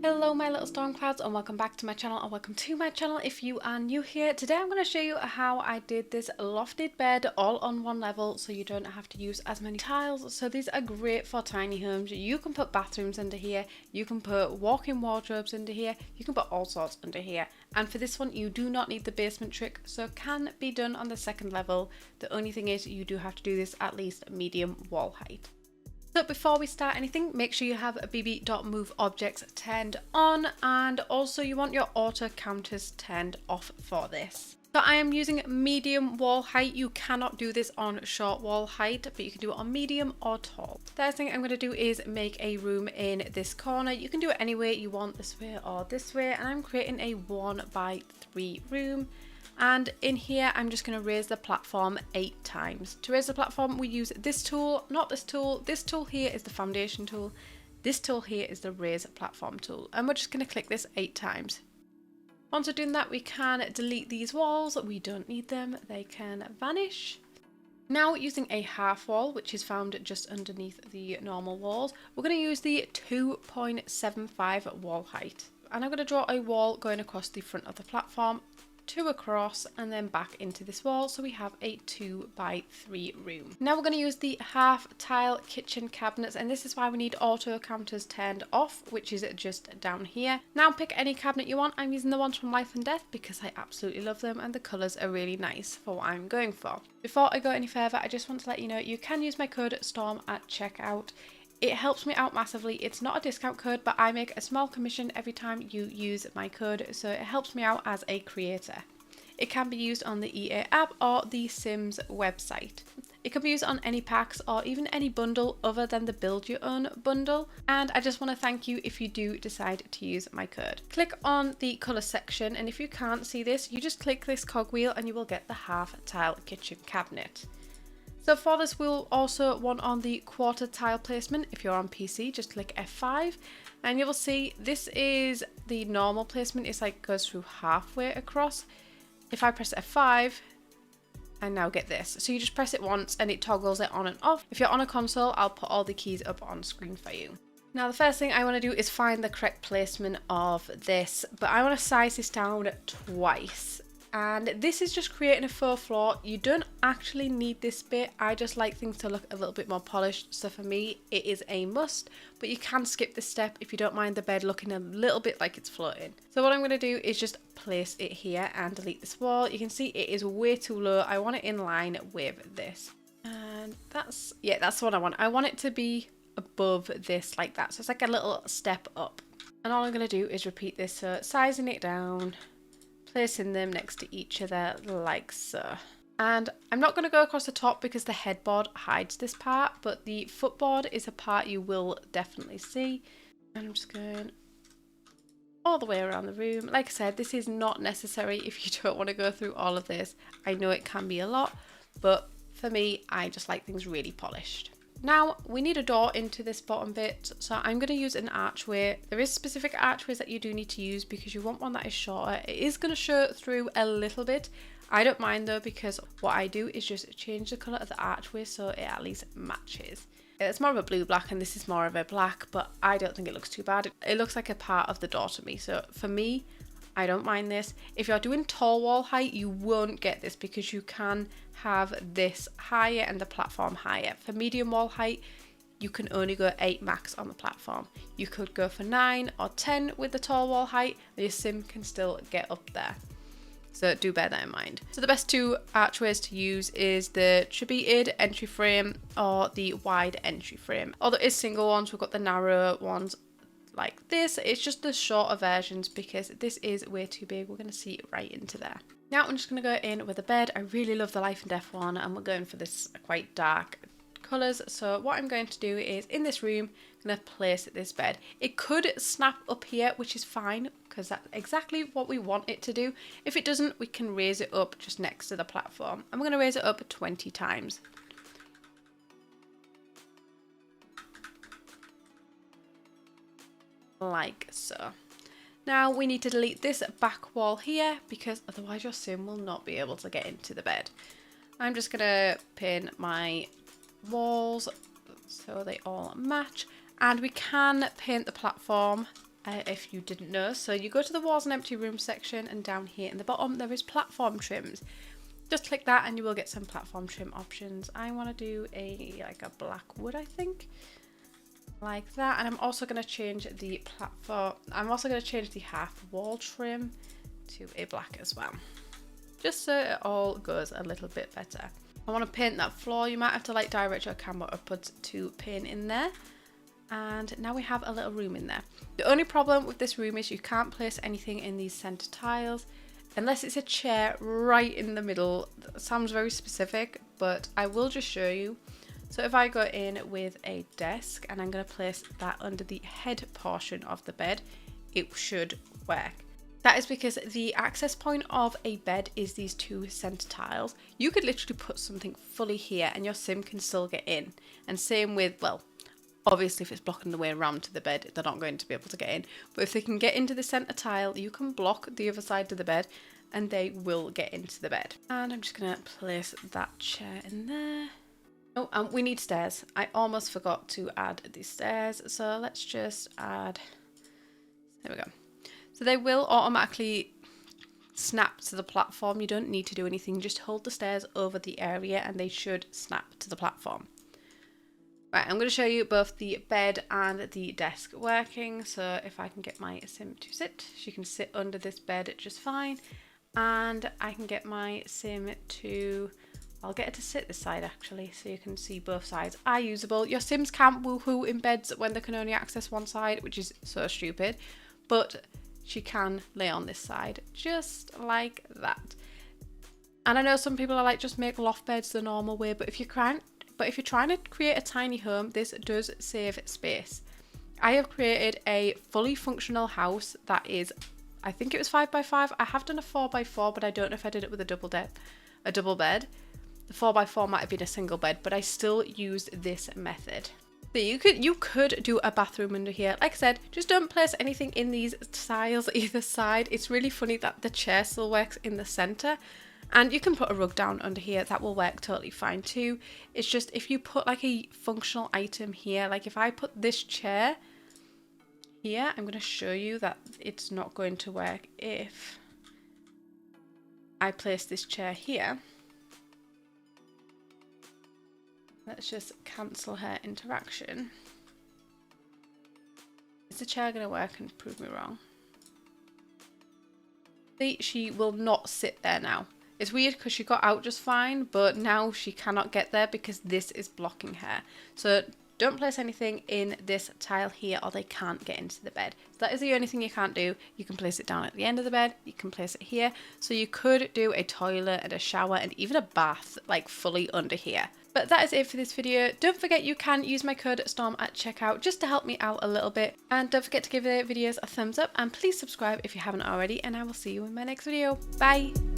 Hello my little storm clouds, and welcome back to my channel, or welcome to my channel if you are new here. Today I'm going to show you how I did this lofted bed all on one level so you don't have to use as many tiles. So these are great for tiny homes. You can put bathrooms under here, you can put walk-in wardrobes under here, you can put all sorts under here. And for this one you do not need the basement trick, so it can be done on the second level. The only thing is you do have to do this at least medium wall height. So before we start anything, make sure you have bb.move objects turned on, and also you want your auto counters turned off for this. So I am using medium wall height. You cannot do this on short wall height, but you can do it on medium or tall. First thing I'm going to do is make a room in this corner. You can do it any way you want, this way or this way, and I'm creating a 1x3 room. And in here, I'm just going to raise the platform 8 times. To raise the platform, we use this tool, not this tool. This tool here is the foundation tool. This tool here is the raise platform tool. And we're just going to click this 8 times. Once we're doing that, we can delete these walls. We don't need them. They can vanish. Now using a half wall, which is found just underneath the normal walls, we're going to use the 2.75 wall height. And I'm going to draw a wall going across the front of the platform, 2 across and then back into this wall, so we have a 2x3 room. Now we're going to use the half tile kitchen cabinets, and this is why we need auto counters turned off, which is just down here. Now pick any cabinet you want. I'm using the ones from Life and Death because I absolutely love them and the colours are really nice for what I'm going for. Before I go any further, I just want to let you know you can use my code STORM at checkout. It helps me out massively. It's not a discount code, but I make a small commission every time you use my code, so it helps me out as a creator. It can be used on the EA app or the Sims website. It can be used on any packs or even any bundle other than the build your own bundle. And I just want to thank you if you do decide to use my code. Click on the colour section, and if you can't see this, you just click this cogwheel and you will get the half tile kitchen cabinet. So for this, we'll also want on the quarter tile placement. If you're on PC, just click F5 and you will see this is the normal placement. It's like goes through halfway across. If I press F5, I now get this. So you just press it once and it toggles it on and off. If you're on a console, I'll put all the keys up on screen for you. Now the first thing I want to do is find the correct placement of this, but I want to size this down twice. And this is just creating a faux floor. You don't actually need this bit. I just like things to look a little bit more polished. So for me, it is a must, but you can skip this step if you don't mind the bed looking a little bit like it's floating. So what I'm going to do is just place it here and delete this wall. You can see it is way too low. I want it in line with this. And that's what I want. I want it to be above this like that. So it's like a little step up. And all I'm going to do is repeat this. So sizing it down, placing them next to each other like so. And I'm not going to go across the top because the headboard hides this part, but the footboard is a part you will definitely see. And I'm just going all the way around the room. Like I said, this is not necessary if you don't want to go through all of this. I know it can be a lot, but for me, I just like things really polished. Now we need a door into this bottom bit, so I'm going to use an archway. There is specific archways that you do need to use because you want one that is shorter. It is going to show through a little bit. I don't mind though, because what I do is just change the colour of the archway so it at least matches. It's more of a blue black and this is more of a black, but I don't think it looks too bad. It looks like a part of the door to me, so for me, I don't mind this. If you're doing tall wall height, you won't get this because you can have this higher and the platform higher. For medium wall height, you can only go 8 max on the platform. You could go for 9 or 10 with the tall wall height, and your sim can still get up there. So do bear that in mind. So the best 2 archways to use is the attributed entry frame or the wide entry frame. Or there is single ones, we've got the narrow ones like this. It's just the shorter versions because this is way too big. We're going to see right into there. Now I'm just going to go in with a bed. I really love the Life and Death one, and we're going for this quite dark colours. So what I'm going to do is in this room, I'm going to place this bed. It could snap up here, which is fine because that's exactly what we want it to do. If it doesn't, we can raise it up just next to the platform. I'm going to raise it up 20 times. Like so. Now we need to delete this back wall here because otherwise your sim will not be able to get into the bed. I'm just gonna pin my walls so they all match, and we can paint the platform if you didn't know. So you go to the walls and empty room section, and down here in the bottom there is platform trims. Just click that and you will get some platform trim options. I want to do like a black wood, I think, like that. And I'm also going to change the platform. I'm also going to change the half wall trim to a black as well, just so it all goes a little bit better. I want to paint that floor. You might have to like direct your camera upwards to paint in there. And now we have a little room in there. The only problem with this room is you can't place anything in these center tiles unless it's a chair right in the middle. That sounds very specific, but I will just show you. So if I go in with a desk and I'm going to place that under the head portion of the bed, it should work. That is because the access point of a bed is these two center tiles. You could literally put something fully here and your sim can still get in. And same with, well, obviously if it's blocking the way around to the bed, they're not going to be able to get in. But if they can get into the center tile, you can block the other side of the bed and they will get into the bed. And I'm just going to place that chair in there. Oh, and we need stairs. I almost forgot to add the stairs. So let's just add, there we go. So they will automatically snap to the platform. You don't need to do anything. Just hold the stairs over the area and they should snap to the platform. Right, I'm going to show you both the bed and the desk working. So if I can get my sim to sit, she can sit under this bed just fine. And I can get my sim to, I'll get her to sit this side actually, so you can see both sides are usable. Your sims can't woohoo in beds when they can only access one side, which is so stupid. But she can lay on this side, just like that. And I know some people are like, just make loft beds the normal way, but if you're trying to create a tiny home, this does save space. I have created a fully functional house that is, I think it was 5x5. I have done a 4x4, but I don't know if I did it with a double bed. The 4x4 might have been a single bed, but I still used this method. So you could do a bathroom under here. Like I said, just don't place anything in these tiles either side. It's really funny that the chair still works in the center. And you can put a rug down under here, that will work totally fine too. It's just if you put like a functional item here, like if I put this chair here, I'm going to show you that it's not going to work if I place this chair here. Let's just cancel her interaction. Is the chair going to work and prove me wrong? See, she will not sit there now. It's weird because she got out just fine, but now she cannot get there because this is blocking her. So don't place anything in this tile here or they can't get into the bed. So that is the only thing you can't do. You can place it down at the end of the bed. You can place it here. So you could do a toilet and a shower and even a bath like fully under here. But that is it for this video. Don't forget you can use my code STORM at checkout just to help me out a little bit. And don't forget to give the videos a thumbs up and please subscribe if you haven't already. And I will see you in my next video. Bye!